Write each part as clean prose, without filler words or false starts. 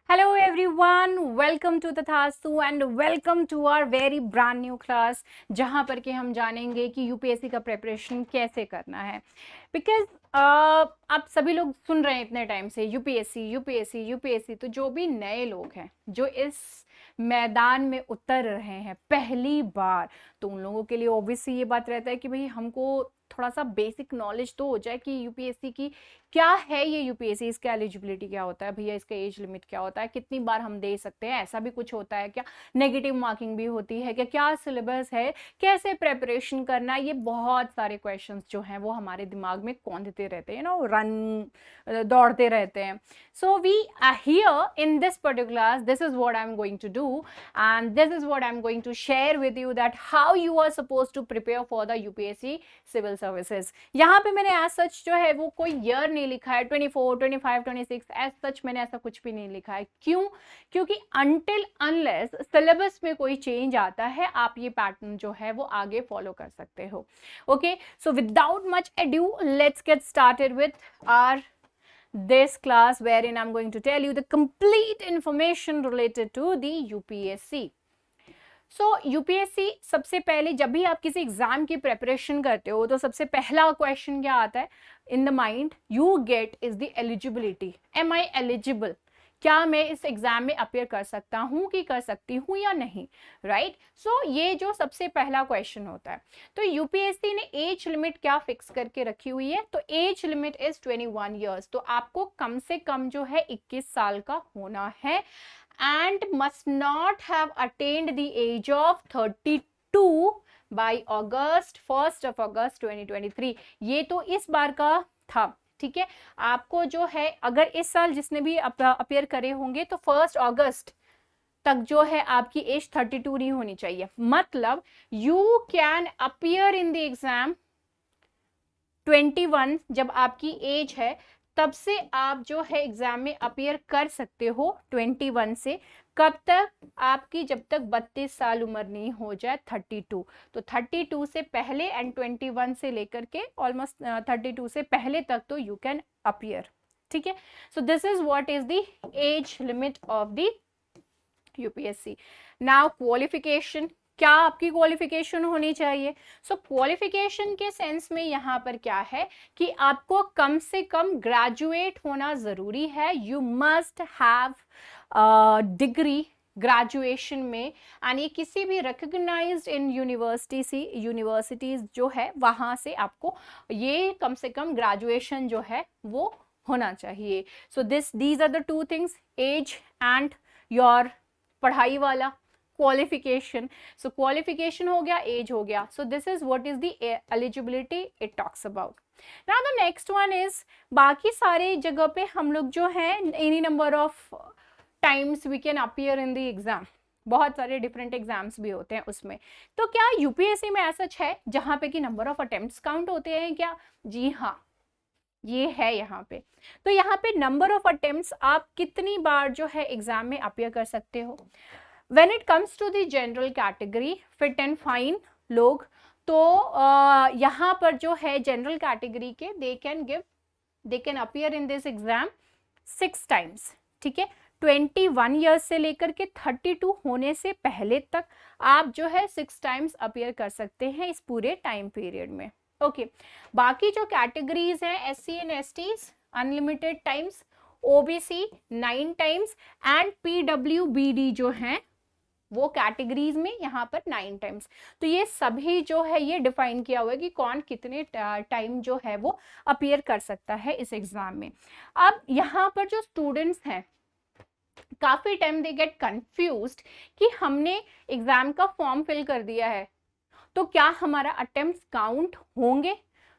Hello everyone, welcome to तथास्तु and welcome to our very brand new class जहाँ पर कि हम जानेंगे कि यूपीएससी का प्रिपरेशन कैसे करना है। बिकॉज आप सभी लोग सुन रहे हैं इतने टाइम से यूपीएससी यूपीएससी यूपीएससी, तो जो भी नए लोग हैं जो इस मैदान में उतर रहे हैं पहली बार, तो उन लोगों के लिए ऑब्वियसली ये बात रहता है कि भाई हमको थोड़ा सा बेसिक नॉलेज तो हो जाए कि यूपीएससी की क्या है, ये यूपीएससी, इसका एलिजिबिलिटी क्या होता है भैया, इसका एज लिमिट क्या होता है, कितनी बार हम दे सकते हैं, ऐसा भी कुछ होता है क्या, नेगेटिव मार्किंग भी होती है क्या, क्या सिलेबस है, कैसे प्रेपरेशन करना है, ये बहुत सारे क्वेश्चंस जो हैं वो हमारे दिमाग में कौंधते रहते हैं, दौड़ते रहते हैं. So we are here in this particular class. This is what I'm going to do, and this is what I'm going to share with you that how you are supposed to prepare for the UPSC civil services. यहाँ पे मैंने as such जो है वो कोई year नहीं लिखा है, 24, 25, 26 as such मैंने ऐसा कुछ भी नहीं लिखा है. क्यों? क्योंकि until unless syllabus में कोई change आता है, आप ये pattern जो है वो आगे follow कर सकते हो. Okay, so without much ado, let's get started with our this class wherein I'm going to tell you the complete information related to the UPSC. So UPSC सबसे पहले जब भी आप किसी एग्जाम की प्रेपरेशन करते हो तो सबसे पहला क्वेश्चन क्या आता है in the mind you get is the eligibility. Am I eligible, क्या मैं इस एग्जाम में अपियर कर सकता हूँ कि कर सकती हूँ या नहीं, राइट. सो ये जो सबसे पहला क्वेश्चन होता है. तो यूपीएससी ने एज लिमिट क्या फिक्स करके रखी हुई है, तो एज लिमिट इज 21 ईयर्स. तो आपको कम से कम जो है 21 साल का होना है and must not have attained the age of 32 by August 1st of August 2023. ये तो इस बार का था, ठीक है. आपको जो है अगर इस साल जिसने भी अपियर करे होंगे तो 1 अगस्त तक जो है आपकी एज 32 नहीं होनी चाहिए. मतलब you can appear in the exam 21 जब आपकी एज है, तब से आप जो है एग्जाम में अपियर कर सकते हो 21 से. कब तक? आपकी जब तक 32 साल उम्र नहीं हो जाए 32. तो 32 से पहले एंड 21 से लेकर के ऑलमोस्ट 32 से पहले तक तो यू कैन अपियर, ठीक है. सो this is what is the age limit of the UPSC. Now qualification, क्या आपकी क्वालिफिकेशन होनी चाहिए. सो क्वालिफिकेशन के सेंस में यहाँ पर क्या है कि आपको कम से कम ग्रेजुएट होना जरूरी है. You must have degree graduation में, एंड ये किसी भी रिकग्नाइज्ड इन यूनिवर्सिटीज जो है वहाँ से आपको ये कम से कम ग्रेजुएशन जो है वो होना चाहिए. So these are the two things, age and your पढ़ाई वाला क्वालिफिकेशन. सो क्वालिफिकेशन हो गया, एज हो गया. So this is what is the eligibility it talks about. Now the next one is, बाकी सारे जगह पे हम लोग जो है any number of times we can appear in the exam. बहुत सारे डिफरेंट एग्जाम्स भी होते हैं उसमें. तो क्या यूपीएससी में ऐसा है जहां पे कि नंबर ऑफ अटेम्प्ट्स काउंट होते हैं क्या? जी हाँ, ये है यहाँ पे. तो यहाँ पे नंबर ऑफ अटेम्प्ट्स आप कितनी बार जो है एग्जाम में अपियर कर सकते हो. When it comes to the general category, fit and fine लोग, तो यहाँ पर जो है जनरल कैटेगरी के they can appear in this exam 6 times, ठीक है. 21 ईयर्स से लेकर के 32 होने से पहले तक आप जो है 6 टाइम्स अपियर कर सकते हैं इस पूरे टाइम पीरियड में. ओके, बाकी जो कैटेगरीज हैं SC and STs unlimited times, OBC 9 times and PWBD जो हैं वो कैटेगरीज में यहाँ पर 9 टाइम्स. तो ये सभी जो है ये डिफाइन किया हुआ है कि कौन कितने टाइम जो है वो अपियर कर सकता है इस एग्जाम में. अब यहाँ पर जो स्टूडेंट्स हैं काफी टाइम दे गेट कंफ्यूज्ड कि हमने एग्जाम का फॉर्म फिल कर दिया है तो क्या हमारा अटेम्प्ट काउंट होंगे.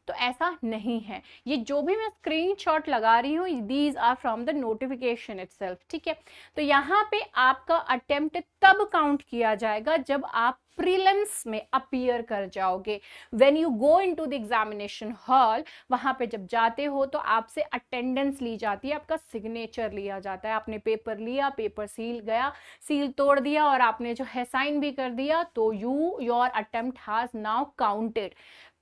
तो ऐसा नहीं है. ये जो भी मैं स्क्रीनशॉट लगा रही हूँ these are from the notification itself, ठीक है. तो यहाँ पे आपका अटेम्प्ट तब काउंट किया जाएगा जब आप प्रीलिम्स में अपियर कर जाओगे. When you go into the examination hall, वहां पे जब जाते हो तो आपसे अटेंडेंस ली जाती है, आपका सिग्नेचर लिया जाता है. आपने पेपर लिया, पेपर सील गया, सील तोड़ दिया और आपने जो है साइन भी कर दिया, तो your attempt has now counted.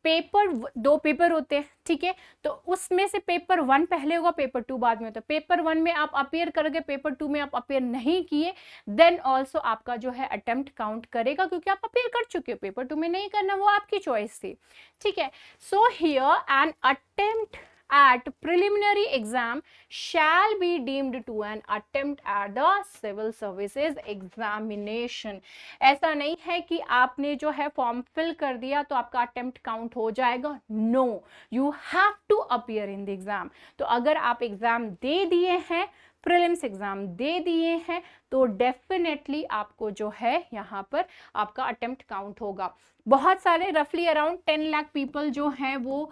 Paper 2 paper होते हैं, ठीक है, तो उसमें से पेपर 1 पहले होगा, पेपर 2 बाद में होता है। पेपर 1 में आप अपीयर करोगे, पेपर 2 में आप अपीयर नहीं किए, देन ऑल्सो आपका जो है अटेम्प्ट काउंट करेगा, क्योंकि आप अपीयर कर चुके हो। पेपर 2 में नहीं करना, वो आपकी चॉइस थी, ठीक है। So here an attempt at preliminary exam shall be deemed to an attempt at the civil services examination। ऐसा नहीं है कि आपने जो है फॉर्म फिल कर दिया तो आपका अटेम्प्ट काउंट हो जाएगा, no, you have to appear in the exam. तो अगर आप एग्जाम दे दिए हैं, प्रीलिम्स एग्जाम दे दिए हैं, तो डेफिनेटली आपको जो है यहाँ पर आपका अटेम्प्ट काउंट होगा। बहुत सारे रफली अराउंड 10 लाख पीपल जो हैं वो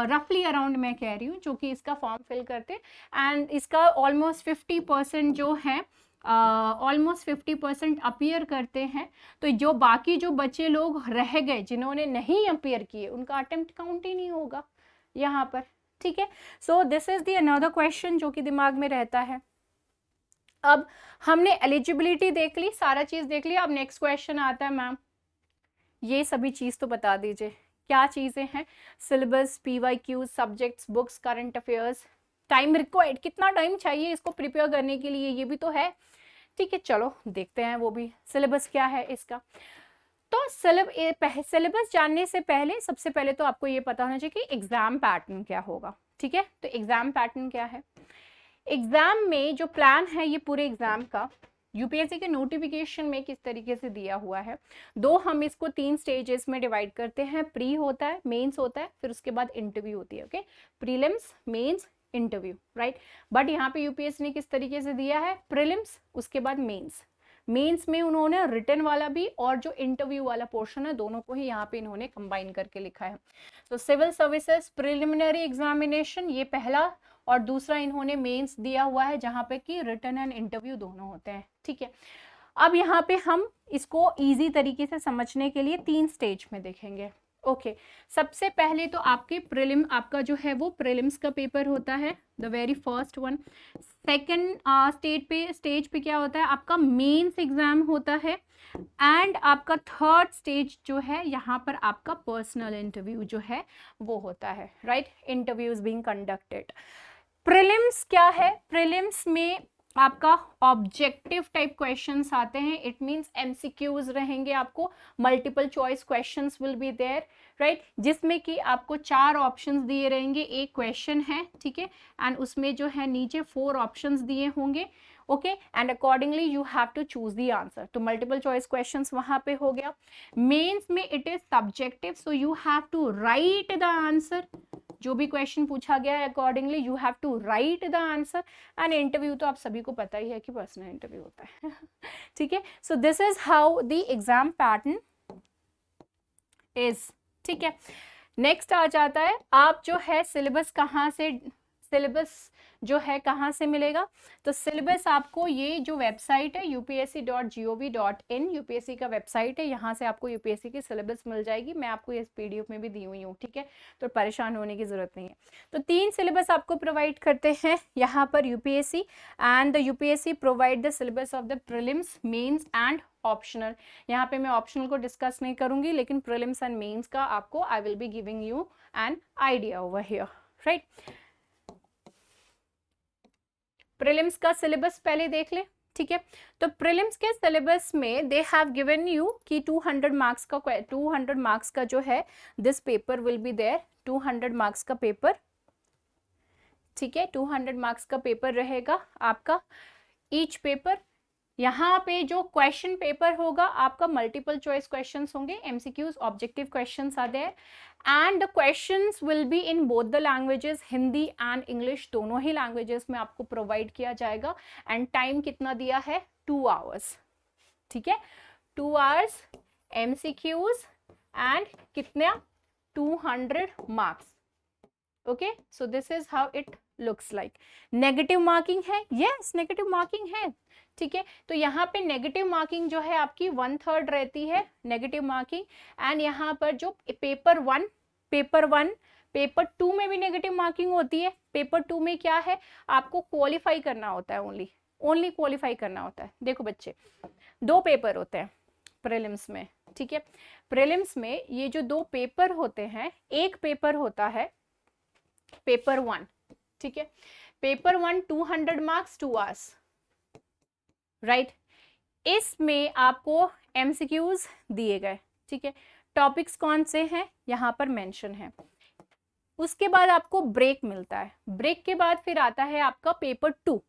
रफली अराउंड मैं कह रही हूँ जो कि इसका फॉर्म फिल करते हैं, एंड इसका ऑलमोस्ट 50% जो है ऑलमोस्ट 50% अपीयर करते हैं। तो जो बाकी जो बच्चे लोग रह गए जिन्होंने नहीं अपीयर किए, उनका अटेम्प्ट काउंट ही नहीं होगा यहाँ पर, ठीक है। सो this is the another question जो कि दिमाग में रहता है। अब हमने एलिजिबिलिटी देख ली, सारा चीज देख लिया। अब नेक्स्ट क्वेश्चन आता है, मैम ये सभी चीज तो बता दीजिए क्या चीजें हैं। Syllabus, PYQ, subjects, books, current affairs, time required, कितना टाइम चाहिए इसको प्रिपेयर करने के लिए, ये भी तो है, ठीक है। चलो देखते हैं वो भी, सिलेबस क्या है इसका। तो सिलेबस जानने से पहले सबसे पहले तो आपको ये पता होना चाहिए कि एग्जाम पैटर्न क्या होगा, ठीक है। तो एग्जाम पैटर्न क्या है, एग्जाम में जो प्लान है ये पूरे एग्जाम का यूपीएससी के नोटिफिकेशन में किस तरीके से दिया हुआ है। दो हम इसको 3 स्टेजेस में डिवाइड करते हैं, प्री होता है, मेंस होता है, फिर उसके बाद इंटरव्यू होती है, okay, prelims, mains, interview, right. But यहाँ पे यूपीएससी ने किस तरीके से दिया है, प्रीलिम्स उसके बाद मेंस, मेंस में उन्होंने रिटन वाला भी और जो इंटरव्यू वाला पोर्शन है दोनों को ही यहाँ पे इन्होंने कंबाइन करके लिखा है। तो सिविल सर्विसेज प्रिलिमिनरी एग्जामिनेशन ये पहला, और दूसरा इन्होंने मेंस दिया हुआ है जहाँ पे कि रिटन एंड इंटरव्यू दोनों होते हैं, ठीक है। अब यहाँ पे हम इसको इजी तरीके से समझने के लिए 3 स्टेज में देखेंगे, ओके। सबसे पहले तो आपके प्रीलिम, आपका जो है वो प्रीलिम्स का पेपर होता है, the very first one. Second stage पे क्या होता है, आपका मेंस एग्जाम होता है, एंड आपका थर्ड स्टेज जो है यहाँ पर आपका पर्सनल इंटरव्यू जो है वो होता है, right, interviews being conducted. Prelims क्या है, प्रीलिम्स में आपका ऑब्जेक्टिव टाइप क्वेश्चंस आते हैं, इट मींस एमसीक्यूज रहेंगे, आपको multiple choice questions will be there, right, जिसमें कि आपको 4 ऑप्शंस दिए रहेंगे, एक क्वेश्चन है, ठीक है, एंड उसमें जो है नीचे 4 ऑप्शंस दिए होंगे, okay, and accordingly you have to choose the answer. तो मल्टीपल चॉइस क्वेश्चंस वहां पे हो गया। मेंस में it is subjective, so you have to write the answer, जो भी क्वेश्चन पूछा गया है accordingly you have to write the answer. And interview तो आप सभी को पता ही है कि पर्सनल इंटरव्यू होता है ठीक है। सो this is how the exam pattern is, ठीक है। नेक्स्ट आ जाता है, आप जो है सिलेबस कहाँ से, सिलेबस जो है कहाँ से मिलेगा, तो सिलेबस आपको ये जो वेबसाइट है upsc.gov.in, यूपीएससी का वेबसाइट है, यहाँ से आपको यूपीएससी की सिलेबस मिल जाएगी। मैं आपको इस पीडीएफ में भी दी हुई हूँ, ठीक है, तो परेशान होने की जरूरत नहीं है। तो 3 सिलेबस आपको प्रोवाइड करते हैं यहाँ पर UPSC, and the UPSC provide the syllabus of the prelims, mains and optional. यहाँ पे मैं ऑप्शनल को डिस्कस नहीं करूंगी, लेकिन प्रीलिम्स एंड मेंस का आपको I will be giving you an idea over here, right. Prelims का सिलेबस पहले देख ले, ठीक है। तो प्रीलिम्स के सिलेबस में दे हैव गिवन यू कि 200 मार्क्स का जो है this paper will be there, 200 marks का पेपर, ठीक है, 200 मार्क्स का पेपर रहेगा आपका ईच पेपर। यहाँ पे जो क्वेश्चन पेपर होगा आपका मल्टीपल चॉइस क्वेश्चंस होंगे, MCQs, objective questions are there, and the questions will be in both the languages, Hindi and English, दोनों ही लैंग्वेजेस में आपको प्रोवाइड किया जाएगा। एंड टाइम कितना दिया है, 2 आवर्स, ठीक है, 2 आवर्स, एमसीक्यूज एंड कितना, 200 marks, okay. So this is how it looks like. Negative marking है, यस नेगेटिव मार्किंग है, ठीक है। तो यहाँ पे नेगेटिव मार्किंग जो है आपकी 1/3 रहती है नेगेटिव मार्किंग, एंड यहाँ पर जो पेपर 1, पेपर 2 में भी नेगेटिव मार्किंग होती है। पेपर 2 में क्या है, आपको क्वालिफाई करना होता है, ओनली क्वालिफाई करना होता है। देखो बच्चे, 2 पेपर होते हैं प्रीलिम्स में, ठीक है। प्रीलिम्स में ये जो 2 पेपर होते हैं, एक पेपर होता है पेपर 1, ठीक है। Paper 1 200 marks 2 hours, right. इसमें आपको एमसीक्यूज दिए गए, ठीक है। टॉपिक्स कौन से हैं यहां पर मेंशन है। उसके बाद आपको ब्रेक मिलता है, ब्रेक के बाद फिर आता है आपका पेपर 2,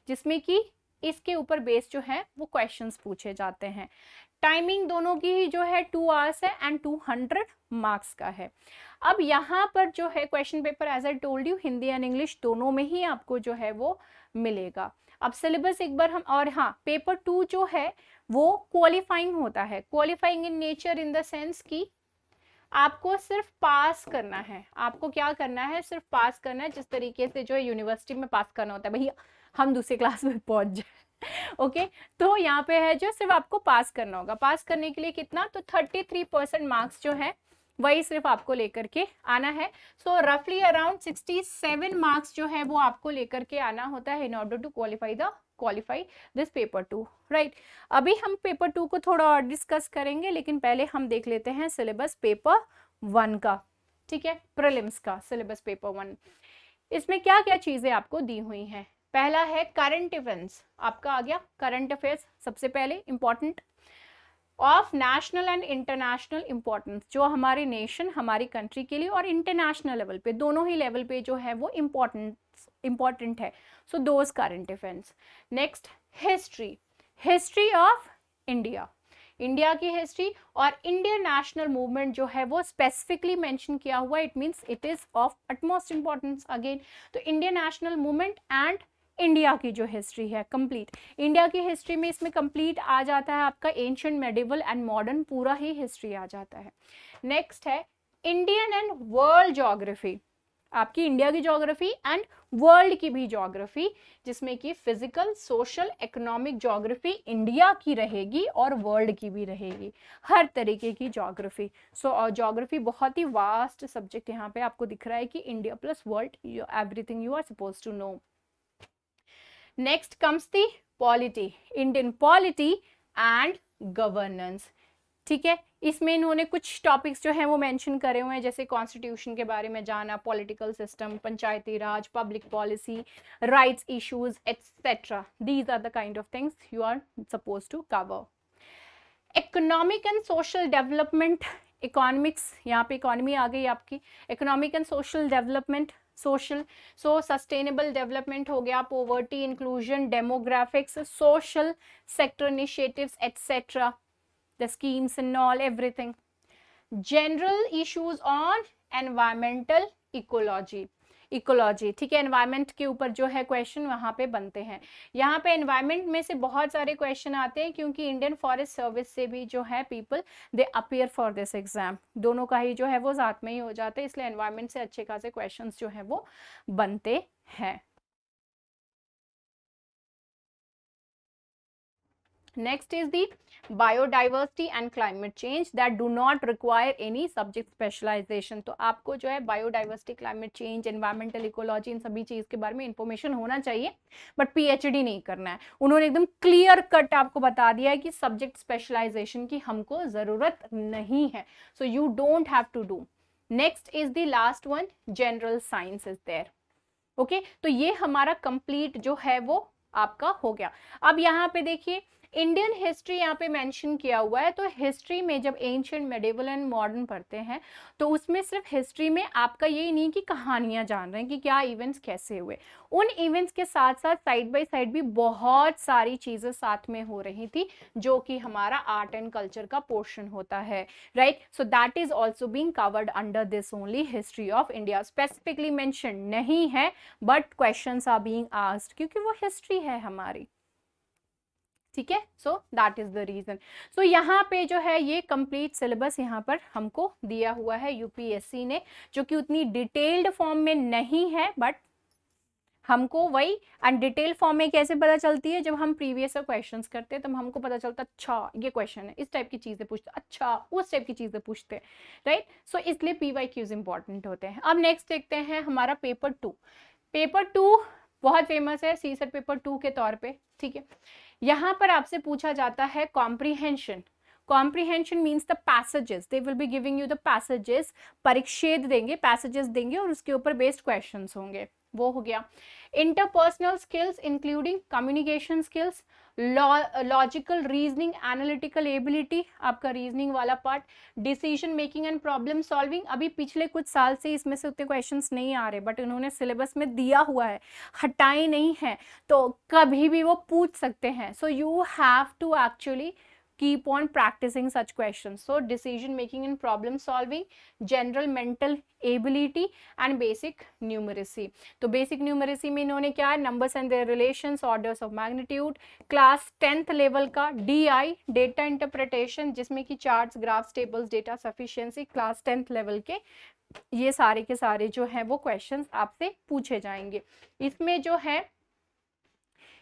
जिसमें कि इसके ऊपर बेस जो है वो क्वेश्चंस पूछे जाते हैं। टाइमिंग दोनों की ही जो है 2 आवर्स है एंड 200 मार्क्स का है। अब यहाँ पर जो है question paper as I told you Hindi and English दोनों में ही आपको जो है वो मिलेगा। अब सिलेबस एक बार हम, और हाँ, पेपर 2 जो है वो क्वालिफाइंग होता है। Qualifying in nature in the sense कि आपको सिर्फ पास करना है। आपको क्या करना है, सिर्फ पास करना है, जिस तरीके से जो है यूनिवर्सिटी में पास करना होता है, भैया हम दूसरे क्लास में पहुंच जाए। ओके, तो यहाँ पे है जो सिर्फ आपको पास करना होगा। पास करने के लिए कितना, तो 33% मार्क्स जो है वही सिर्फ आपको लेकर के आना है। सो रफली अराउंड 67 मार्क्स जो है वो आपको लेकर के आना होता है in order to qualify this paper 2, right. अभी हम पेपर 2 को थोड़ा और डिस्कस करेंगे, लेकिन पहले हम देख लेते हैं सिलेबस पेपर 1 का, ठीक है। प्रीलिम्स का सिलेबस पेपर 1, इसमें क्या क्या चीजें आपको दी हुई हैं। पहला है करंट इवेंट्स, आपका आ गया करंट अफेयर्स, सबसे पहले important of national and international importance, जो हमारे नेशन, हमारी कंट्री के लिए और इंटरनेशनल लेवल पे, दोनों ही लेवल पे जो है वो इंपॉर्टेंट है। So those current events. Next history, history of India, India की हिस्ट्री, और इंडियन नेशनल मूवमेंट जो है वो स्पेसिफिकली मेंशन किया हुआ, it means it is of utmost importance again. तो Indian national movement and India की जो हिस्ट्री है कंप्लीट, इंडिया की हिस्ट्री में इसमें कंप्लीट आ जाता है आपका एंशिएंट, मेडिवल एंड मॉडर्न, पूरा ही हिस्ट्री आ जाता है। नेक्स्ट है इंडियन एंड वर्ल्ड ज्योग्राफी, आपकी इंडिया की ज्योग्राफी एंड वर्ल्ड की भी ज्योग्राफी, जिसमें कि physical, social, economic geography India की रहेगी और वर्ल्ड की भी रहेगी, हर तरीके की ज्योग्राफी। सो ज्योग्राफी बहुत ही वास्ट सब्जेक्ट यहाँ पे आपको दिख रहा है कि India plus world, everything you are suppose to know. Next comes the polity, Indian polity and governance, ठीक है। इसमें इन्होंने कुछ टॉपिक्स जो हैं वो मेंशन करे हुए हैं, जैसे कॉन्स्टिट्यूशन के बारे में जाना, political system, Panchayati Raj, public policy, rights issues etcetera. These are the kind of things you are suppose to cover. Economic and social development, economics, यहाँ पे इकोनॉमी आ गई आपकी, economic and social development, social, so sustainable development हो गया, poverty inclusion, demographics, social sector initiatives etcetera, the schemes and all everything. General issues on environmental ecology, ठीक है। Environment के ऊपर जो है क्वेश्चन वहां पे बनते हैं। यहाँ पे एनवायरमेंट में से बहुत सारे क्वेश्चन आते हैं, क्योंकि इंडियन फॉरेस्ट सर्विस से भी जो है people they appear for this exam, दोनों का ही जो है वो साथ में ही हो जाते हैं, इसलिए एनवायरमेंट से अच्छे खासे क्वेश्चन जो है वो बनते हैं। Next is the biodiversity and climate change that do not require any subject specialization. तो आपको जो है biodiversity, climate change, environmental ecology, इन सभी चीज के बारे में इंफॉर्मेशन होना चाहिए, बट पीएचडी नहीं करना है। उन्होंने एकदम क्लियर कट आपको बता दिया है कि सब्जेक्ट स्पेशलाइजेशन की हमको जरूरत नहीं है, so you don't have to do. Next is the last one, general science is there, okay. तो ये हमारा कंप्लीट जो है वो आपका हो गया। अब यहाँ पे देखिए इंडियन हिस्ट्री यहाँ पे मेंशन किया हुआ है, तो हिस्ट्री में जब एंशिएंट, मेडिवल एंड मॉडर्न पढ़ते हैं तो उसमें सिर्फ हिस्ट्री में आपका यही नहीं कि कहानियां जान रहे हैं कि क्या इवेंट्स कैसे हुए, उन इवेंट्स के साथ साथ साइड बाय साइड भी बहुत सारी चीजें साथ में हो रही थी, जो कि हमारा आर्ट एंड कल्चर का पोर्शन होता है, right. So that is also being covered under this only history of India. Specifically mention नहीं है, but questions are being asked, क्योंकि वो हिस्ट्री है हमारी, ठीक है। So that is the reason. So यहाँ पे जो है ये कंप्लीट सिलेबस यहाँ पर हमको दिया हुआ है यूपीएससी ने, जो कि उतनी डिटेल्ड फॉर्म में नहीं है, बट हमको वही अनडिटेल्ड फॉर्म में कैसे पता चलती है, जब हम प्रीवियस क्वेश्चंस करते हैं तब हमको पता चलता अच्छा ये क्वेश्चन है, इस टाइप की चीजें पूछते, अच्छा उस टाइप की चीजें पूछते, राइट। सो इसलिए पीवाईक्यूज इंपॉर्टेंट होते हैं। अब नेक्स्ट देखते हैं हमारा पेपर 2। पेपर 2 बहुत फेमस है सीसेट पेपर 2 के तौर पे, ठीक है। यहाँ पर आपसे पूछा जाता है comprehension. Comprehension means the passages, they will be giving you the passages, परिच्छेद देंगे, पैसेजेस देंगे और उसके ऊपर बेस्ड क्वेश्चंस होंगे, वो हो गया। Interpersonal skills including communication skills, logical reasoning, analytical ability, आपका रीजनिंग वाला part, decision making and problem solving. अभी पिछले कुछ साल से इसमें से उतने क्वेश्चंस नहीं आ रहे, बट इन्होंने सिलेबस में दिया हुआ है, हटाए नहीं है, तो कभी भी वो पूछ सकते हैं। So you have to actually keep on practicing such questions. So decision making and problem solving, general mental ability and basic numeracy. तो basic numeracy में इन्होंने क्या है, numbers and their relations, orders of magnitude, class 10th level का DI data interpretation जिसमें कि charts, graphs, tables, data sufficiency, class 10th level के ये सारे के सारे जो है वो questions आपसे पूछे जाएंगे। इसमें जो है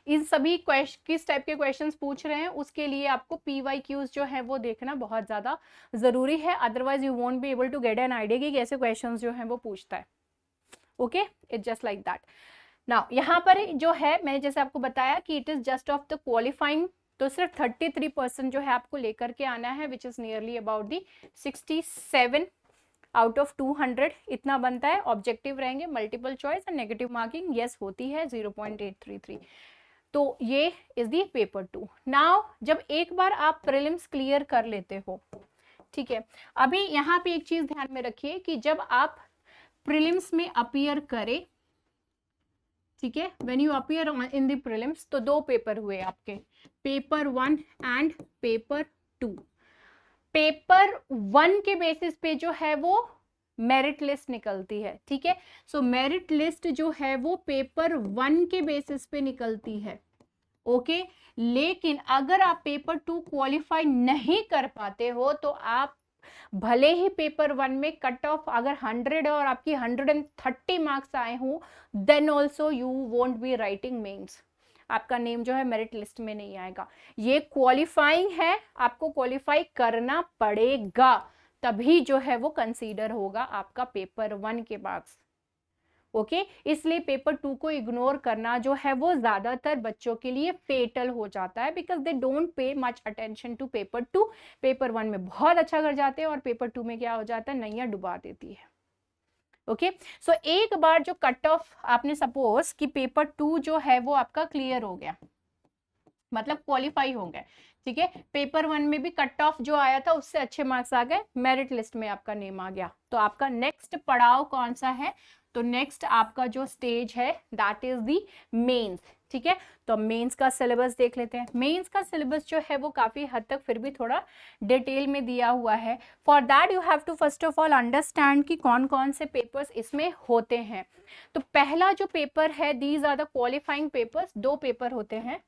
इन सभी किस टाइप के क्वेश्चंस पूछ रहे हैं उसके लिए आपको PYQs जो है वो देखना बहुत ज़्यादा ज़रूरी है, otherwise you won't be able to get an idea कि कैसे क्वेश्चंस जो हैं वो पूछता है। Okay, it's just like that. Now यहाँ पर जो है मैंने जैसे आपको बताया कि it is just of the qualifying, तो सिर्फ 33% जो है आपको लेकर के आना है, which is nearly about the 67 out of 200 इतना बनता है। ऑब्जेक्टिव रहेंगे, multiple choice and negative marking yes होती है 0.833। तो ये इज दी पेपर 2। नाउ जब एक बार आप प्रीलिम्स क्लियर कर लेते हो, ठीक है, अभी यहाँ पे एक चीज ध्यान में रखिए कि जब आप प्रीलिम्स में अपीयर करें, ठीक है, when you appear in the prelims, तो 2 पेपर हुए आपके, पेपर 1 एंड पेपर 2। पेपर 1 के बेसिस पे जो है वो मेरिट लिस्ट निकलती है, ठीक है। सो मेरिट लिस्ट जो है वो पेपर 1 के बेसिस पे निकलती है, ओके। लेकिन अगर आप पेपर 2 क्वालिफाई नहीं कर पाते हो तो आप भले ही पेपर 1 में कट ऑफ अगर 100 और आपकी 130 मार्क्स आए हो, then also you won't be writing mains, आपका नेम जो है मेरिट लिस्ट में नहीं आएगा। ये क्वालिफाइंग है, आपको क्वालिफाई करना पड़ेगा, तभी जो है वो कंसीडर होगा आपका पेपर 1 के मार्क्स, ओके। इसलिए पेपर 2 को इग्नोर करना जो है वो ज्यादातर बच्चों के लिए फेटल हो जाता है, because they don't pay much attention to paper 2। Paper 1 में बहुत अच्छा कर जाते हैं और पेपर 2 में क्या हो जाता है, नैया डुबा देती है, ओके। सो एक बार जो कट ऑफ आपने सपोज कि पेपर 2 जो है वो आपका क्लियर हो गया, मतलब क्वालिफाई हो गए, ठीक है, पेपर 1 में भी कट ऑफ जो आया था उससे अच्छे मार्क्स आ गए, मेरिट लिस्ट में आपका नेम आ गया, तो आपका नेक्स्ट पड़ाव कौन सा है, तो नेक्स्ट आपका जो स्टेज है दैट इज दी मेंस, ठीक है। तो मेंस का सिलेबस देख लेते हैं। मेंस का सिलेबस जो है वो काफी हद तक फिर भी थोड़ा डिटेल में दिया हुआ है। For that you have to first of all understand कि कौन कौन से पेपर्स इसमें होते हैं। तो पहला जो पेपर है, these are the qualifying papers, 2 paper होते हैं,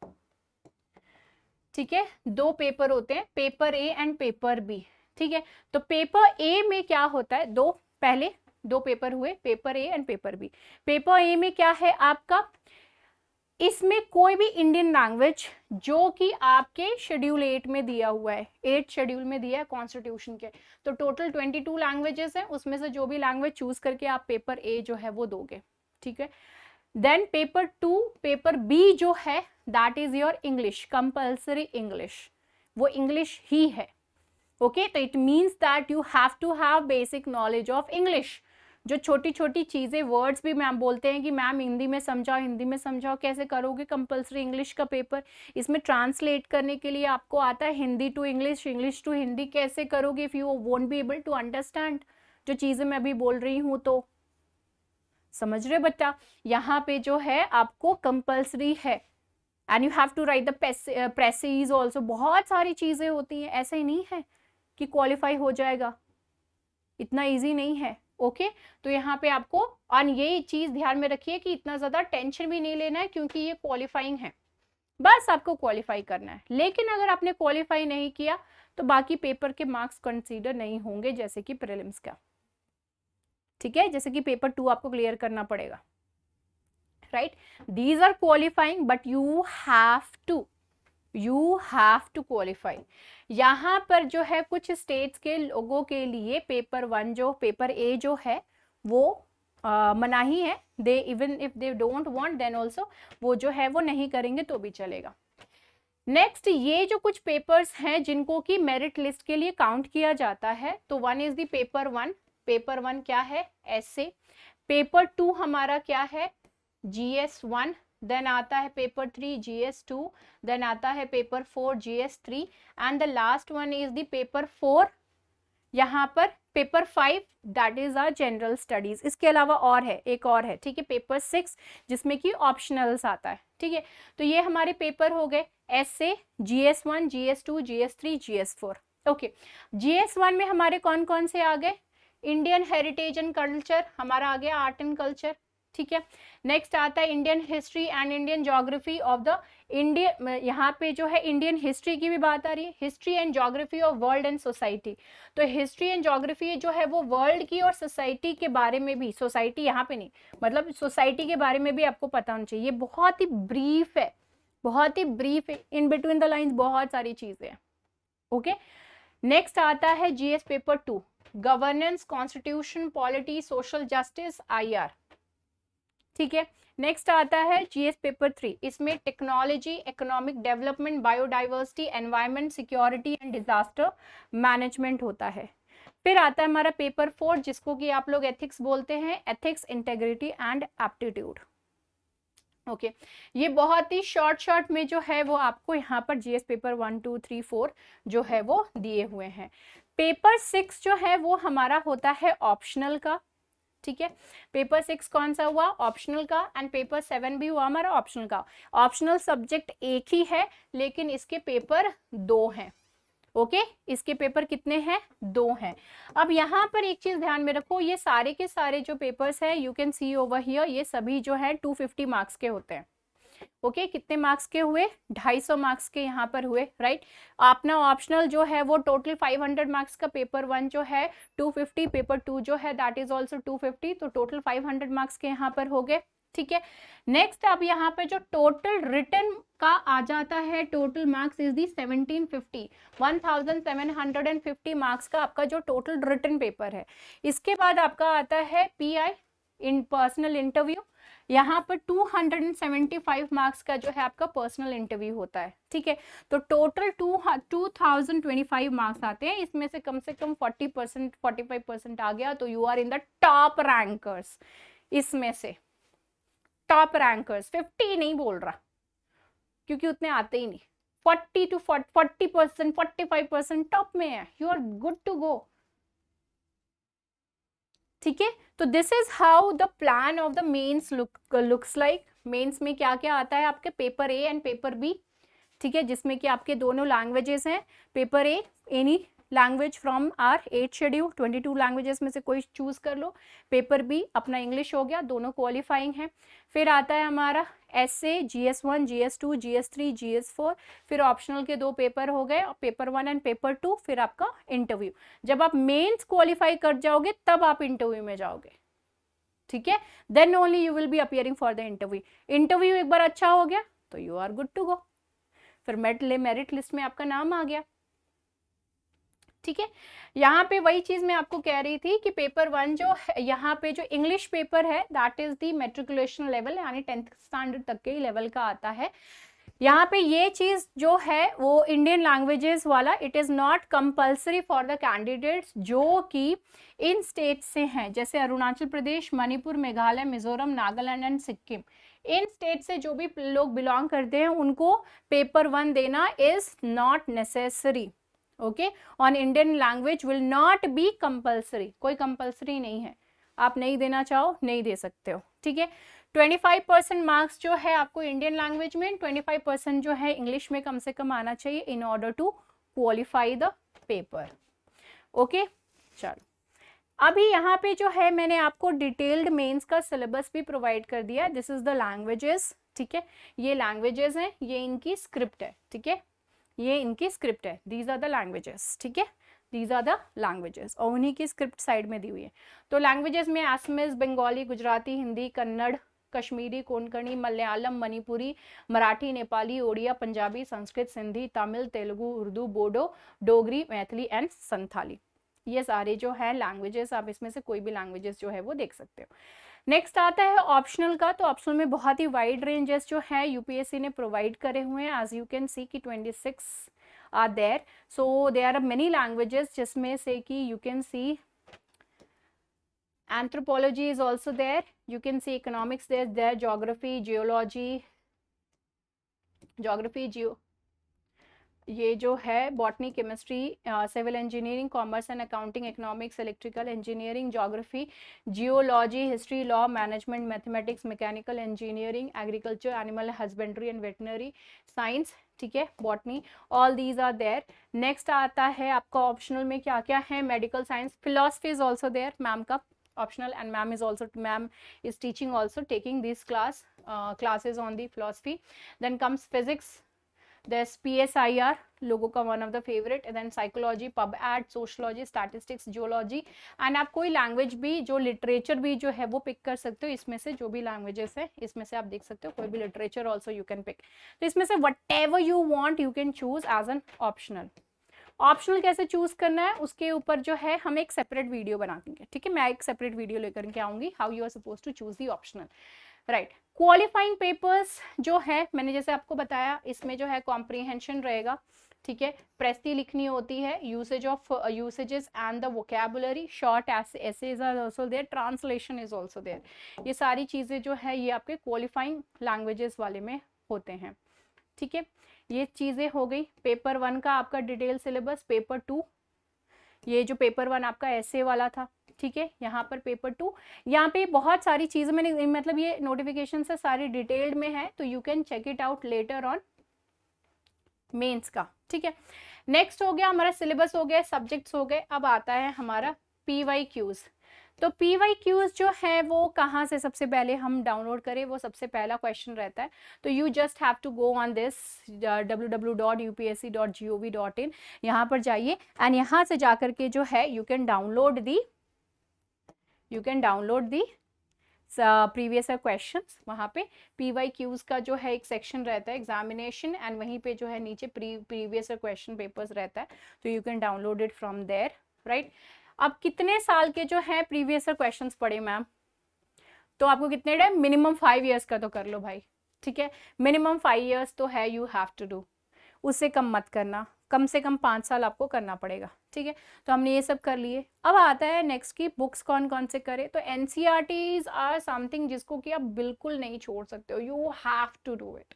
ठीक है, 2 पेपर होते हैं, paper A and paper B, ठीक है। तो पेपर ए में क्या होता है, पहले 2 पेपर हुए, paper A and paper B. Paper A में क्या है आपका, इसमें कोई भी इंडियन लैंग्वेज जो कि आपके शेड्यूल 8 में दिया हुआ है, 8 शेड्यूल में दिया है कॉन्स्टिट्यूशन के, तो टोटल 22 लैंग्वेजेस हैं, उसमें से जो भी लैंग्वेज चूज करके आप पेपर ए जो है वो दोगे, ठीक है। देन पेपर 2, पेपर बी जो है that is your English, compulsory English, वो इंग्लिश ही है, ओके। तो it means that you have to have basic knowledge of English. जो छोटी छोटी चीजें, वर्ड्स भी मैम बोलते हैं कि मैम हिंदी में समझाओ, हिंदी में समझाओ, कैसे करोगे कंपल्सरी इंग्लिश का पेपर, इसमें ट्रांसलेट करने के लिए आपको आता है Hindi to English, English to Hindi, कैसे करोगे if you won't be able to understand जो चीजें मैं अभी बोल रही हूँ, तो समझ रहे बच्चा, यहाँ पे जो है आपको कंपल्सरी है, and you have to write the precis also, बहुत सारी चीजें होती हैं, ऐसे ही नहीं है कि क्वालिफाई हो जाएगा, इतना इजी नहीं है, ओके। तो यहाँ पे आपको, और ये चीज ध्यान में रखिए कि इतना ज्यादा टेंशन भी नहीं लेना है, क्योंकि ये क्वालिफाइंग है, बस आपको क्वालिफाई करना है। लेकिन अगर आपने क्वालिफाई नहीं किया तो बाकी पेपर के मार्क्स कंसीडर नहीं होंगे, जैसे कि प्रीलिम्स का, ठीक है, जैसे कि पेपर 2 आपको क्लियर करना पड़ेगा, right. These are qualifying but you have to qualify. यहाँ पर जो है कुछ स्टेट्स के लोगों के लिए पेपर 1 जो पेपर ए जो है वो मनाही है, they even if they don't want then also वो जो है वो नहीं करेंगे तो भी चलेगा। नेक्स्ट ये जो कुछ पेपर्स हैं जिनको कि मेरिट लिस्ट के लिए काउंट किया जाता है, तो one is the paper one. Paper one क्या है? एसे। पेपर टू हमारा क्या है? GS one. देन आता है paper three GS two. Then आता है paper four GS three. And the last one is the paper four, यहाँ पर paper five, that is our general studies. इसके अलावा और है, एक और है, ठीक है, पेपर सिक्स, जिसमें कि ऑप्शनल्स आता है, ठीक है। तो ये हमारे पेपर हो गए essay, GS one, GS two, GS three, GS four. Okay, GS one में हमारे कौन कौन से आ गए? इंडियन हेरिटेज एंड कल्चर हमारा आ गया, आर्ट एंड कल्चर, ठीक है। नेक्स्ट आता है Indian history and Indian geography of the India, यहाँ पे जो है इंडियन हिस्ट्री की भी बात आ रही है, history and geography of world and society. तो हिस्ट्री एंड ज्योग्राफी जो है वो वर्ल्ड की और सोसाइटी के बारे में भी, सोसाइटी यहाँ पे नहीं, मतलब सोसाइटी के बारे में भी आपको पता होना चाहिए। बहुत ही ब्रीफ है, बहुत ही ब्रीफ है, इन बिटवीन द लाइन्स बहुत सारी चीजें हैं। ओके, नेक्स्ट आता है GS paper two, governance, constitution, polity, social justice, IR, ठीक है। नेक्स्ट आता है जीएस पेपर थ्री, इसमें technology, economic development, biodiversity, environment, security and disaster management होता है। फिर आता है हमारा पेपर फोर, जिसको कि आप लोग एथिक्स बोलते हैं, ethics, integrity and aptitude. Okay, ये बहुत ही शॉर्ट में जो है वो आपको यहाँ पर GS paper one two three four जो है वो दिए हुए हैं। पेपर सिक्स जो है वो हमारा होता है ऑप्शनल का, ठीक है। पेपर सिक्स कौन सा हुआ? ऑप्शनल का। एंड पेपर सेवन भी हुआ हमारा ऑप्शनल का। ऑप्शनल सब्जेक्ट एक ही है, लेकिन इसके पेपर दो हैं। ओके, इसके पेपर कितने हैं? दो हैं। अब यहाँ पर एक चीज ध्यान में रखो, ये सारे के सारे जो पेपर्स हैं, you can C over here, ये सभी जो है 250 मार्क्स के होते हैं। ओके, कितने मार्क्स के हुए? 250 मार्क्स के यहाँ पर हुए, राइट। अपना ऑप्शनल जो है वो टोटल 500 मार्क्स का, पेपर वन जो है 250, पेपर टू जो है दैट इज ऑल्सो 250, तो टोटल 500 मार्क्स के यहाँ पर हो गए, ठीक है। नेक्स्ट अब यहाँ पे जो टोटल रिटर्न का आ जाता है, total marks is the 1750, 1750 marks का आपका जो टोटल रिटर्न पेपर है। इसके बाद आपका आता है पीआई, इन पर्सनल इंटरव्यू, यहाँ पर 275 मार्क्स का जो है आपका पर्सनल इंटरव्यू होता है, ठीक है। तो टोटल 2025 मार्क्स आते हैं, इसमें से कम 40%, 45% आ गया तो you are in the top rankers. इसमें से टॉप रैंकर्स, 50 नहीं बोल रहा क्योंकि उतने आते ही नहीं, 40 to 40%, 45% टॉप में है, you are good to go, ठीक है। तो this is how the plan of the mains looks like. Mains में क्या क्या आता है आपके? Paper A and paper B, ठीक है, जिसमें कि आपके दोनों लैंग्वेजेस हैं। Paper A, any language from our 8 schedule, 22 languages में से कोई चूज कर लो। पेपर बी अपना इंग्लिश हो गया, दोनों क्वालिफाइंग है। फिर आता है हमारा essay, GS one, GS two, GS three, GS four. फिर ऑप्शनल के दो पेपर हो गए, paper one and paper two. फिर आपका इंटरव्यू, जब आप मेंस क्वालिफाई कर जाओगे तब आप इंटरव्यू में जाओगे, ठीक है। Then only you will be appearing for the interview. Interview एक बार अच्छा हो गया तो you are good to go, फिर मेरिट लिस्ट में आपका नाम आ गया, ठीक है। यहाँ पे वही चीज मैं आपको कह रही थी कि पेपर वन जो यहाँ पे जो इंग्लिश पेपर है that is the matriculation level, यानी 10th स्टैंडर्ड तक के लेवल का आता है। यहाँ पे ये चीज जो है वो इंडियन लैंग्वेजेस वाला, it is not compulsory for the candidates जो कि इन स्टेट से हैं, जैसे अरुणाचल प्रदेश, मणिपुर, मेघालय, मिजोरम, नागालैंड एंड सिक्किम। इन स्टेट से जो भी लोग बिलोंग करते हैं उनको पेपर वन देना is not necessary. Okay, on Indian language will not be compulsory, कोई कंपल्सरी नहीं है, आप नहीं देना चाहो नहीं दे सकते हो, ठीक है। 25% मार्क्स जो है आपको इंडियन लैंग्वेज में, 25% जो है इंग्लिश में कम से कम आना चाहिए in order to qualify the paper. Okay, चलो अभी यहाँ पे जो है मैंने आपको डिटेल्ड मेंस का सिलेबस भी प्रोवाइड कर दिया। दिस इज द लैंग्वेजेस, ठीक है, ये लैंग्वेजेस हैं, ये इनकी स्क्रिप्ट है, ठीक है, ये इनकी स्क्रिप्ट है, दीज आर द लैंग्वेजेस, ठीक है, दीज आर द लैंग्वेजेस, और उन्हीं की स्क्रिप्ट साइड में दी हुई है। तो लैंग्वेजेस में असमीज, बंगाली, गुजराती, हिंदी, कन्नड़, कश्मीरी, कोंकणी, मलयालम, मणिपुरी, मराठी, नेपाली, ओडिया, पंजाबी, संस्कृत, सिंधी, तमिल, तेलुगु, उर्दू, बोडो, डोगरी, मैथिली एंड संथाली, ये सारे जो है लैंग्वेजेस, आप इसमें से कोई भी लैंग्वेजेस जो है वो देख सकते हो। नेक्स्ट आता है ऑप्शनल का। तो ऑप्शनल में बहुत ही वाइड रेंजेस जो है यूपीएससी ने प्रोवाइड करे हुए हैं। एज यू कैन सी कि 26 are there. So there are many languages, जिसमें से कि you can see anthropology is also there, you can see economics there, geography, geo ये जो है botany, chemistry, civil engineering, commerce and accounting, economics, electrical engineering, geography, geology, history, law, management, mathematics, mechanical engineering, agriculture, animal husbandry and veterinary science, ठीक है, botany, all these are there. Next आता है आपका optional में क्या क्या है, medical science, philosophy is also there ma'am का optional, and ma'am is teaching also, taking these classes on the philosophy. Then comes physics, there's PSIR लोगों का one of the favorite, and then psychology, PubAd, sociology, statistics, geology, and आप कोई language भी, जो literature भी जो है वो पिक कर सकते हो। इसमें से जो भी लैंग्वेजेस है इसमें से आप देख सकते हो, कोई भी literature also you can pick. तो इसमें से whatever you want you can choose as an optional। Optional कैसे चूज करना है उसके ऊपर जो है हम एक सेपरेट वीडियो बना देंगे, ठीक है, मैं एक सेपरेट वीडियो लेकर के आऊंगी, how you are suppose to choose the optional, right. Qualifying papers जो है मैंने जैसे आपको बताया, इसमें जो है कॉम्प्रीहेंशन रहेगा, ठीक है, प्रस्ती लिखनी होती है, usage of usages and the vocabulary, short essays are also there, translation is also there. ये सारी चीजें जो है ये आपके क्वालिफाइंग लैंग्वेजेस वाले में होते हैं, ठीक है। ये चीजें हो गई पेपर 1 का आपका डिटेल सिलेबस। पेपर 2, ये जो पेपर 1 आपका ऐसे वाला था, ठीक है, यहाँ पर पेपर 2, यहाँ पे बहुत सारी चीजें मैंने, मतलब ये नोटिफिकेशन से सारी डिटेल्ड में है, तो you can check it out later on mains का, ठीक है। नेक्स्ट हो गया हमारा सिलेबस, हो गया सब्जेक्ट्स हो गए। अब आता है हमारा PYQs। तो PYQs जो है वो कहाँ से सबसे पहले हम डाउनलोड करें, वो सबसे पहला क्वेश्चन रहता है। तो you just have to go on this www.upsc.gov.in, यहाँ पर जाइए एंड यहाँ से जाकर के जो है you can download the previous questions. वहाँ पे PYQs का जो है एक सेक्शन रहता है एग्जामिनेशन, एंड वहीं पे जो है नीचे प्रीवियस क्वेश्चन पेपर्स रहता है, तो you can download it from there, right. अब कितने साल के जो है प्रीवियस क्वेश्चंस पढ़े मैम, तो आपको कितने टाइम, मिनिमम 5 इयर्स का तो कर लो भाई, ठीक है, मिनिमम 5 इयर्स तो है, यू हैव टू डू, उससे कम मत करना, कम से कम 5 साल आपको करना पड़ेगा, ठीक है। तो हमने ये सब कर लिए। अब आता है नेक्स्ट की बुक्स कौन कौन से करें। तो NCERTs आर समथिंग जिसको कि आप बिल्कुल नहीं छोड़ सकते हो, you have to do it.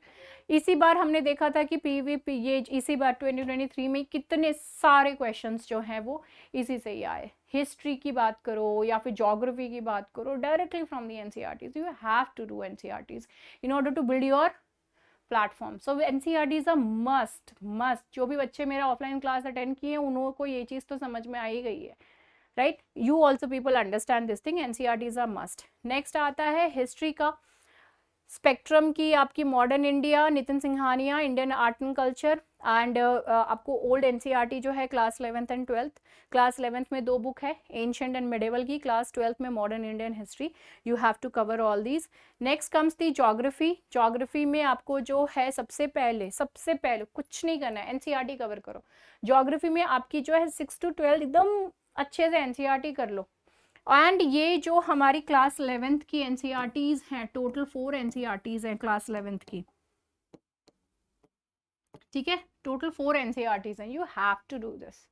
इसी बार हमने देखा था कि PVP ये इसी बार 2023 में कितने सारे क्वेश्चंस जो हैं वो इसी से ही आए। हिस्ट्री की बात करो या फिर ज्योग्राफी की बात करो, directly from the NCERTs, you have to do NCERTs in order to build your platform. So NCERTs are must. जो भी बच्चे मेरा ऑफलाइन क्लास अटेंड किए हैं उनको ये चीज तो समझ में आ ही गई है, right. You also people understand this thing, NCERTs are must. Next आता है हिस्ट्री का, स्पेक्ट्रम की आपकी modern India, Nitin Singhania, Indian art and culture, and आपको ओल्ड NCERT जो है class 11th and 12th। Class 11th में 2 बुक है, एंशिएंट एंड मिडिवल की, क्लास 12th में modern Indian history. You have to cover all these. Next comes the geography में आपको जो है सबसे पहले कुछ नहीं करना है, NCERT कवर करो। ज्योग्राफी में आपकी जो है 6 to 12 एकदम अच्छे से NCERT कर लो। एंड ये जो हमारी क्लास 11th की NCERTs हैं, टोटल 4 NCERTs हैं क्लास 11th की, ठीक है, टोटल 4 NCERTs हैं, you have to do this.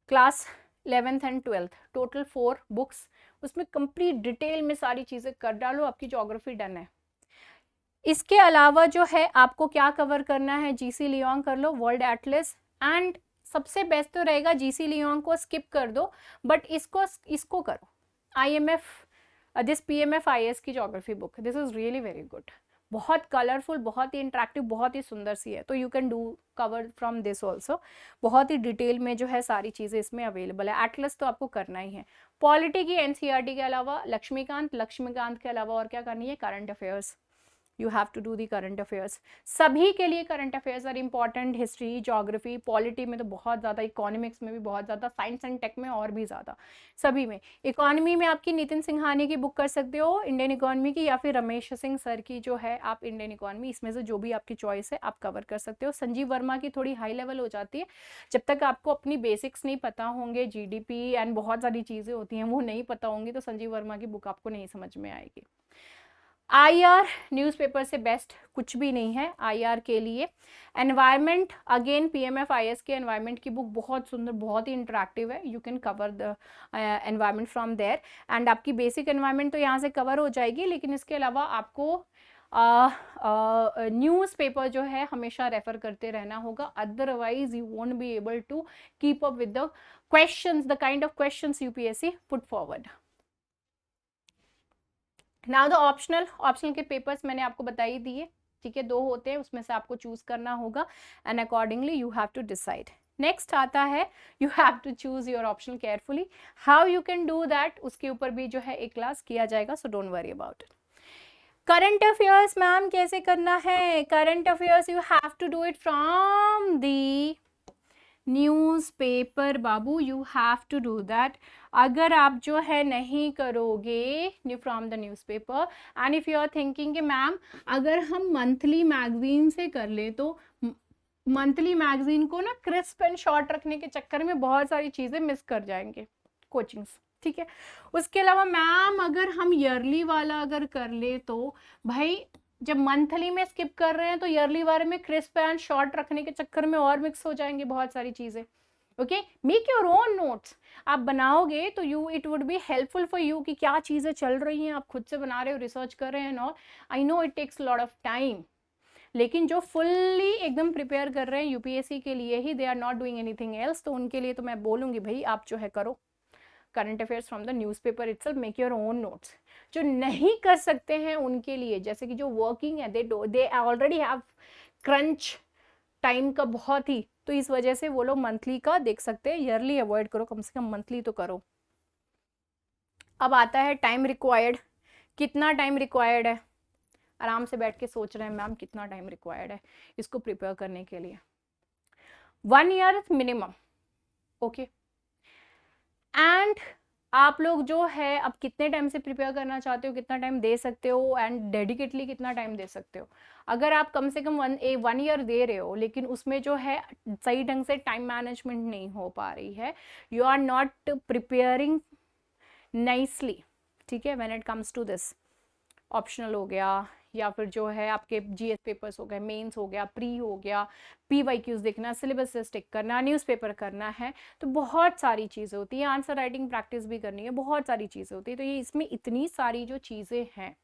Class 11th and 12th total 4 books, उसमें कंप्लीट डिटेल में सारी चीजें कर डालो, आपकी ज्योग्राफी डन है। इसके अलावा जो है आपको क्या कवर करना है, GC लियोंग कर लो, वर्ल्ड एटलस, एंड सबसे बेस्ट तो रहेगा GC लियोंग को स्किप कर दो, बट इसको करो, IMF दिस PMF IS की geography book, this is really very good, बहुत कलरफुल, बहुत ही इंटरेक्टिव, बहुत ही सुंदर सी है, तो you can do cover from this also. बहुत ही डिटेल में जो है सारी चीजें इसमें अवेलेबल है। एटलस तो आपको करना ही है। पॉलिटी की NCERT के अलावा लक्ष्मीकांत के अलावा और क्या करनी है, current affairs, you have to do the current affairs. सभी के लिए current affairs are important, history, geography, polity में तो बहुत ज़्यादा, इकोनॉमिक्स में भी बहुत ज़्यादा, साइंस एंड टेक में और भी ज़्यादा, सभी में। इकोनॉमी में आपकी नितिन सिंघानिया की बुक कर सकते हो इंडियन इकोनॉमी की, या फिर रमेश सिंह सर की जो है आप इंडियन इकोनॉमी, इसमें से जो भी आपकी चॉइस है आप कवर कर सकते हो। संजीव वर्मा की थोड़ी हाई लेवल हो जाती है, जब तक आपको अपनी बेसिक्स नहीं पता होंगे, जीडीपी एंड बहुत सारी चीज़ें होती हैं वो नहीं पता होंगी, तो संजीव वर्मा की बुक आपको नहीं समझ में आएगी। आईआर न्यूज़पेपर से बेस्ट कुछ भी नहीं है आईआर के लिए। एनवायरनमेंट, अगेन पीएमएफआईएस के एनवायरनमेंट की बुक बहुत सुंदर, बहुत ही इंटरेक्टिव है, you can cover the environment from there, and आपकी बेसिक एनवायरनमेंट तो यहाँ से कवर हो जाएगी, लेकिन इसके अलावा आपको न्यूज़पेपर जो है हमेशा रेफर करते रहना होगा, otherwise you won't be able to keep up with the questions, the kind of questions UPSC put forward. Now the optional के पेपर्स मैंने आपको बता ही दिए, ठीक है, 2 होते हैं, उसमें से आपको चूज करना होगा and accordingly you have to decide. Next आता है you have to choose your option carefully, how you can do that, उसके ऊपर भी जो है एक क्लास किया जाएगा, so don't worry about it. Current affairs ma'am कैसे करना है? Current affairs you have to do it from the newspaper बाबू, you have to do that. अगर आप जो है नहीं करोगे from the newspaper, and if you are thinking कि मैम अगर हम मंथली मैगजीन से कर ले, तो मंथली मैगजीन को ना क्रिस्प एंड शॉर्ट रखने के चक्कर में बहुत सारी चीज़ें मिस कर जाएंगे कोचिंग्स, ठीक है। उसके अलावा मैम अगर हम ईयरली वाला अगर कर ले, तो भाई जब मंथली में स्किप कर रहे हैं तो ईयरली वाले में क्रिस्प एंड शॉर्ट रखने के चक्कर में और मिक्स हो जाएंगे बहुत सारी चीजें। Okay, make your own notes, आप बनाओगे तो you it would be helpful for you कि क्या चीजें चल रही हैं, आप खुद से बना रहे हो, रिसर्च कर रहे हैं, और I know it takes lot of time, लेकिन जो फुल्ली एकदम प्रिपेयर कर रहे हैं यूपीएससी के लिए ही, they are not doing anything else, तो उनके लिए तो मैं बोलूंगी भाई आप जो है करो current affairs from the newspaper itself, make your own notes. जो नहीं कर सकते हैं उनके लिए, जैसे कि जो वर्किंग है, they already have crunch time का बहुत ही, तो इस वजह से वो लोग मंथली का देख सकते हैं, ईयरली अवॉइड करो, कम से कम मंथली तो करो। अब आता है टाइम रिक्वायर्ड, कितना टाइम रिक्वायर्ड है, आराम से बैठ के सोच रहे हैं मैम कितना टाइम रिक्वायर्ड है इसको प्रिपेयर करने के लिए। 1 ईयर मिनिमम, ओके। एंड आप लोग जो है अब कितने टाइम से प्रिपेयर करना चाहते हो, कितना टाइम दे सकते हो, एंड डेडिकेटली कितना टाइम दे सकते हो। अगर आप कम से कम 1 ईयर दे रहे हो, लेकिन उसमें जो है सही ढंग से टाइम मैनेजमेंट नहीं हो पा रही है, you are not preparing nicely, ठीक है, when it comes to this optional हो गया, या फिर जो है आपके जीएस पेपर्स हो गए, मेंस हो गया, प्री हो गया, पीवाईक्यूज देखना, सिलेबस से स्टिक करना, न्यूज़पेपर करना है, तो बहुत सारी चीज़ें होती हैं, आंसर राइटिंग प्रैक्टिस भी करनी है, बहुत सारी चीज़ें होती है, तो ये इसमें इतनी सारी जो चीज़ें हैं,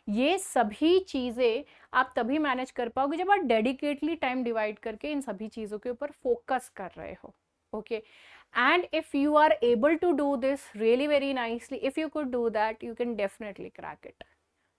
ये सभी चीज़ें आप तभी मैनेज कर पाओगे जब आप डेडिकेटली टाइम डिवाइड करके इन सभी चीज़ों के ऊपर फोकस कर रहे हो, okay. And if you are able to do this really very nicely, if you could do that, you can definitely crack it.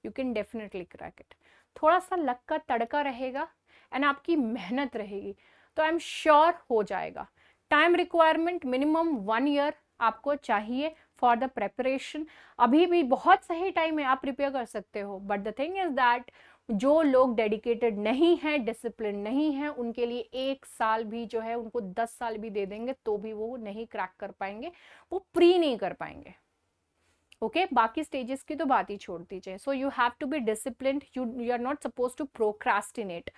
You can definitely crack it. थोड़ा सा लक का तड़का रहेगा एंड आपकी मेहनत रहेगी तो आई एम श्योर हो जाएगा। टाइम रिक्वायरमेंट मिनिमम 1 ईयर आपको चाहिए फॉर द प्रेपरेशन। अभी भी बहुत सही टाइम है, आप प्रिपेयर कर सकते हो, but the thing is that जो लोग डेडिकेटेड नहीं है, डिसिप्लिन नहीं है, उनके लिए 1 साल भी जो है, उनको 10 साल भी दे देंगे तो भी वो नहीं क्रैक कर पाएंगे, वो प्री नहीं कर पाएंगे, ओके। बाकी स्टेजेस की तो बात ही छोड़ दीजिए। So you have to be disciplined, you are not suppose to procrastinate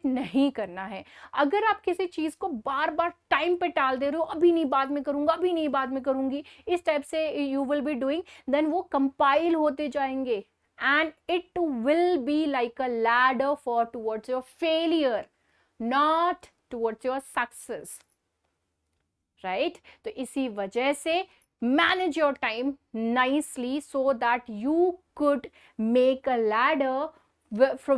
नहीं करना है। अगर आप किसी चीज को बार बार टाइम पे टाल दे रहे हो, अभी नहीं बाद में करूंगा, अभी नहीं बाद में करूंगी, इस टाइप से you will be doing, then वो कंपाइल होते जाएंगे and it will be like a ladder for towards your failure, not towards your success, right? तो इसी वजह से manage your time nicely so that you could make a ladder with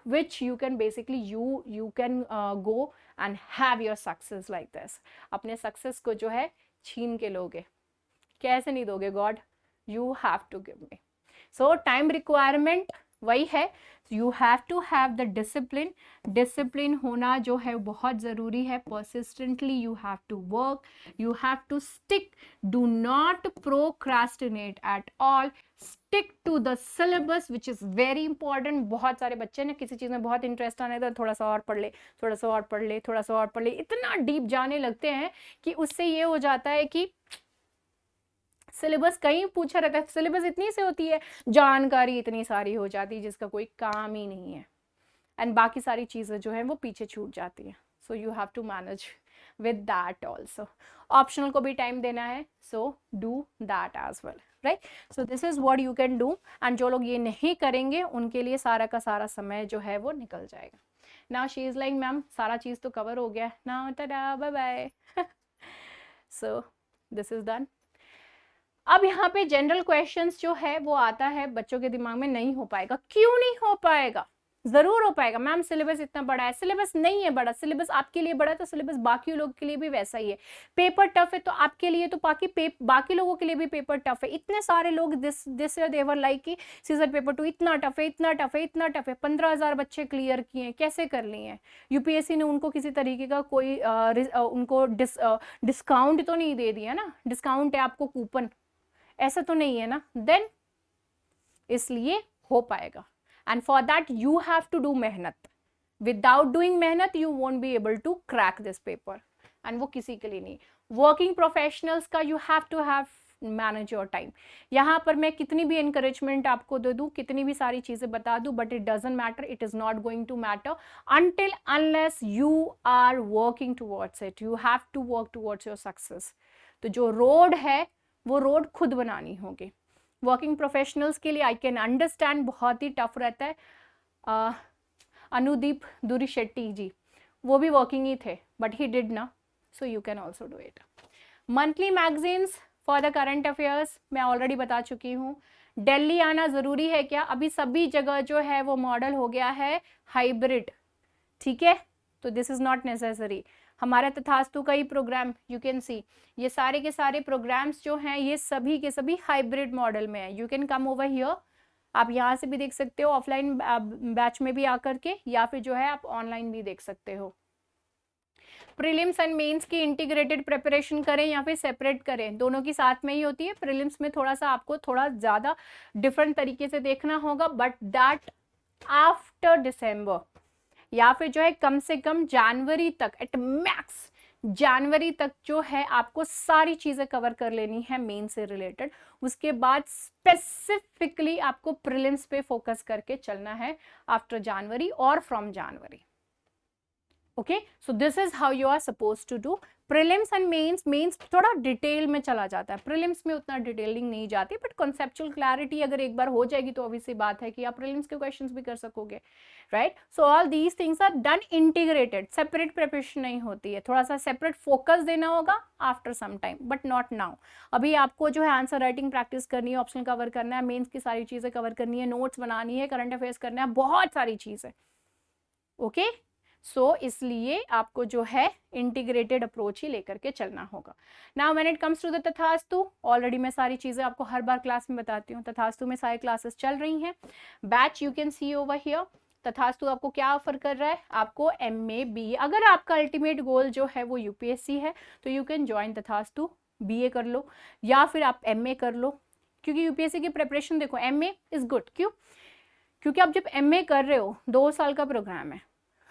which you can basically you can go and have your success like this. अपने success को जो है छीन के लोगे, कैसे नहीं दोगे? God, you have to give me. So time requirement वही है, you have to have the discipline. Discipline होना जो है बहुत ज़रूरी है। Persistently you have to work, you have to stick, do not procrastinate at all, stick to the syllabus which is very important. बहुत सारे बच्चे ना किसी चीज़ में बहुत इंटरेस्ट आने तो थोड़ा सा और पढ़ ले, थोड़ा सा और पढ़ ले, थोड़ा सा और पढ़ ले, इतना डीप जाने लगते हैं कि उससे ये हो जाता है कि सिलेबस कहीं पूछा रहता है, सिलेबस इतनी से होती है, जानकारी इतनी सारी हो जाती है जिसका कोई काम ही नहीं है, एंड बाकी सारी चीज़ें जो है वो पीछे छूट जाती हैं। So you have to manage with that also. Optional को भी टाइम देना है, so do that as well, right. So this is what you can do, and जो लोग ये नहीं करेंगे उनके लिए सारा का सारा समय जो है वो निकल जाएगा। Now she is like ma'am सारा चीज़ तो कवर हो गया, now tata bye bye. So this is done. अब यहाँ पे जनरल क्वेश्चंस जो है वो आता है बच्चों के दिमाग में, नहीं हो पाएगा। क्यों नहीं हो पाएगा? जरूर हो पाएगा मैम, सिलेबस इतना बड़ा है। सिलेबस नहीं है बड़ा, सिलेबस आपके लिए बड़ा है तो सिलेबस बाकी लोगों के लिए भी वैसा ही है। पेपर टफ है तो आपके लिए तो बाकी लोगों के लिए भी पेपर टफ है। इतने सारे लोग this year they were like कि सीजर पेपर 2 इतना टफ है, इतना टफ है, इतना टफ है। 15,000 बच्चे क्लियर किए हैं, कैसे कर लिए हैं? यूपीएससी ने उनको किसी तरीके का कोई उनको डिस्काउंट तो नहीं दे दिया ना, डिस्काउंट है आपको कूपन, ऐसा तो नहीं है ना, देन इसलिए हो पाएगा। And for that you have to do मेहनत। विदाउट डूइंग मेहनत you won't be able to crack this paper, and वो किसी के लिए नहीं। वर्किंग प्रोफेशनल्स का you have to have manage your time. यहाँ पर मैं कितनी भी encouragement आपको दे दूँ, कितनी भी सारी चीजें बता दूँ, but it doesn't matter, it is not going to matter until unless you are working towards it. You have to work towards your success. तो जो रोड है वो रोड खुद बनानी होगी। वर्किंग प्रोफेशनल्स के लिए आई कैन अंडरस्टैंड बहुत ही टफ रहता है। अनुदीप दुरी शेट्टी जी, वो भी वर्किंग ही थे बट ही डिड ना, so you can also do it. Monthly magazines for the current affairs मैं ऑलरेडी बता चुकी हूँ। दिल्ली आना ज़रूरी है क्या? अभी सभी जगह जो है वो मॉडल हो गया है हाइब्रिड, ठीक है, तो दिस इज़ नॉट नेसेसरी। हमारा तथास्तु का ही प्रोग्राम यू कैन सी, ये सारे के सारे प्रोग्राम्स जो हैं ये सभी के सभी हाइब्रिड मॉडल में है। You can come over here, आप यहाँ से भी देख सकते हो ऑफलाइन बैच में भी आकर के, या फिर जो है आप ऑनलाइन भी देख सकते हो। प्रीलिम्स एंड मेंस की इंटीग्रेटेड प्रिपरेशन करें या फिर सेपरेट करें, दोनों की साथ में ही होती है। प्रीलिम्स में थोड़ा सा आपको थोड़ा ज़्यादा डिफरेंट तरीके से देखना होगा, बट दैट आफ्टर दिसंबर या फिर जो है कम से कम जनवरी तक, एट मैक्स जनवरी तक जो है आपको सारी चीज़ें कवर कर लेनी है मेन से रिलेटेड। उसके बाद स्पेसिफिकली आपको प्रीलिम्स पे फोकस करके चलना है आफ्टर जनवरी और from January. Okay, so this is how you are suppose to do prelims and mains. Mains थोड़ा डिटेल में चला जाता है, प्रीलिम्स में उतना डिटेलिंग नहीं जाती, बट कॉन्सेप्चुअल क्लैरिटी अगर एक बार हो जाएगी तो ऑब्वियसली बात है कि आप प्रीलिम्स के क्वेश्चंस भी कर सकोगे, right. So all these things are done integrated, separate preparation नहीं होती है। थोड़ा सा सेपरेट फोकस देना होगा after some time, but not now. अभी आपको जो है आंसर राइटिंग प्रैक्टिस करनी है, ऑप्शनल कवर करना है, मेन्स की सारी चीज़ें कवर करनी है, नोट्स बनानी है, करंट अफेयर्स करना है, बहुत सारी चीज़ें। ओके, सो इसलिए आपको जो है इंटीग्रेटेड अप्रोच ही लेकर के चलना होगा। Now when it comes to the तथास्तु, ऑलरेडी मैं सारी चीज़ें आपको हर बार क्लास में बताती हूँ। तथास्तु में सारी क्लासेस चल रही हैं, batch you can C over here. तथास्तु आपको क्या ऑफर कर रहा है? आपको MA BA, अगर आपका अल्टीमेट गोल जो है वो UPSC है तो यू कैन ज्वाइन तथास्तु, BA कर लो या फिर आप MA कर लो, क्योंकि UPSC की प्रिपरेशन देखो MA इज गुड। क्यों? क्योंकि आप जब MA कर रहे हो 2 साल का प्रोग्राम है,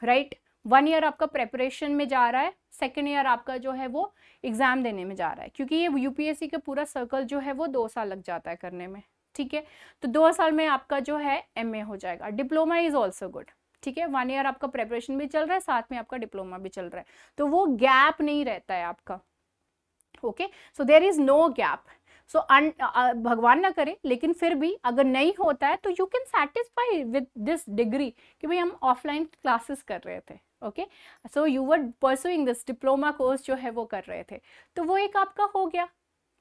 राइट। 1 ईयर आपका प्रेपरेशन में जा रहा है, 2nd ईयर आपका जो है वो एग्जाम देने में जा रहा है, क्योंकि ये UPSC का पूरा सर्कल जो है वो 2 साल लग जाता है करने में, ठीक है। तो 2 साल में आपका जो है MA हो जाएगा। डिप्लोमा इज ऑल्सो गुड, ठीक है। 1 ईयर आपका प्रेपरेशन भी चल रहा है, साथ में आपका डिप्लोमा भी चल रहा है, तो वो गैप नहीं रहता है आपका। Okay, so there is no gap. So भगवान ना करे, लेकिन फिर भी अगर नहीं होता है तो you can satisfy with this degree कि भाई हम ऑफलाइन क्लासेस कर रहे थे। Okay, so you were pursuing this diploma course जो है वो कर रहे थे, तो वो एक आपका हो गया,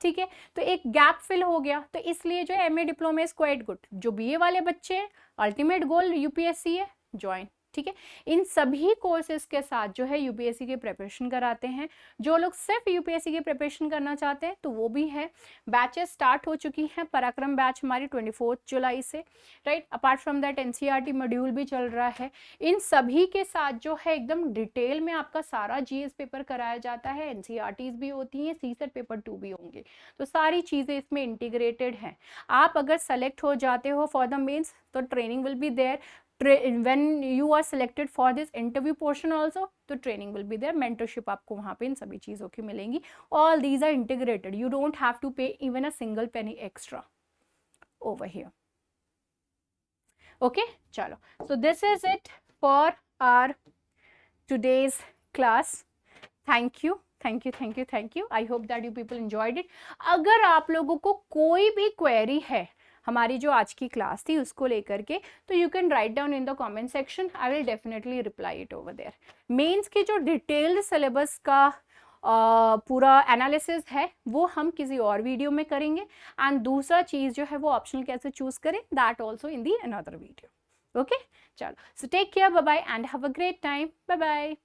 ठीक है। तो एक गैप फिल हो गया, तो इसलिए जो MA diploma is quite good. जो BA वाले बच्चे हैं, अल्टीमेट गोल UPSC है, ज्वाइन, ठीक है। इन सभी कोर्सेज के साथ जो है यूपीएससी की प्रिपरेशन कराते हैं। जो लोग सिर्फ यूपीएससी की प्रिपरेशन करना चाहते हैं तो वो भी है। बैचेस स्टार्ट हो चुकी हैं, पराक्रम बैच हमारी 24 जुलाई से, right. Apart from that NCERT module भी चल रहा है। इन सभी के साथ जो है एकदम डिटेल में आपका सारा जीएस पेपर कराया जाता है, एनसीईआरटीज भी होती हैं, सीसेट पेपर 2 भी होंगे, तो सारी चीज़ें इसमें इंटीग्रेटेड हैं। आप अगर सेलेक्ट हो जाते हो फॉर द मेंस तो training will be there. when you are selected for this interview portion also, तो training will be there, mentorship आपको वहाँ पे इन सभी चीज़ों की मिलेंगी। all these are integrated, you don't have to pay even a single penny extra over here, okay। चलो, so this is it for our today's class, thank you, thank you, thank you, thank you, I hope that you people enjoyed it। अगर आप लोगों को कोई भी query है हमारी जो आज की क्लास थी उसको लेकर के, तो you can write down in the comment section, I will definitely reply it over there. Mains की जो डिटेल्ड सिलेबस का पूरा एनालिसिस है वो हम किसी और वीडियो में करेंगे, एंड दूसरा चीज़ जो है वो ऑप्शनल कैसे चूज करें, that also in the another video, okay. चलो, so take care, bye bye and have a great time, bye bye.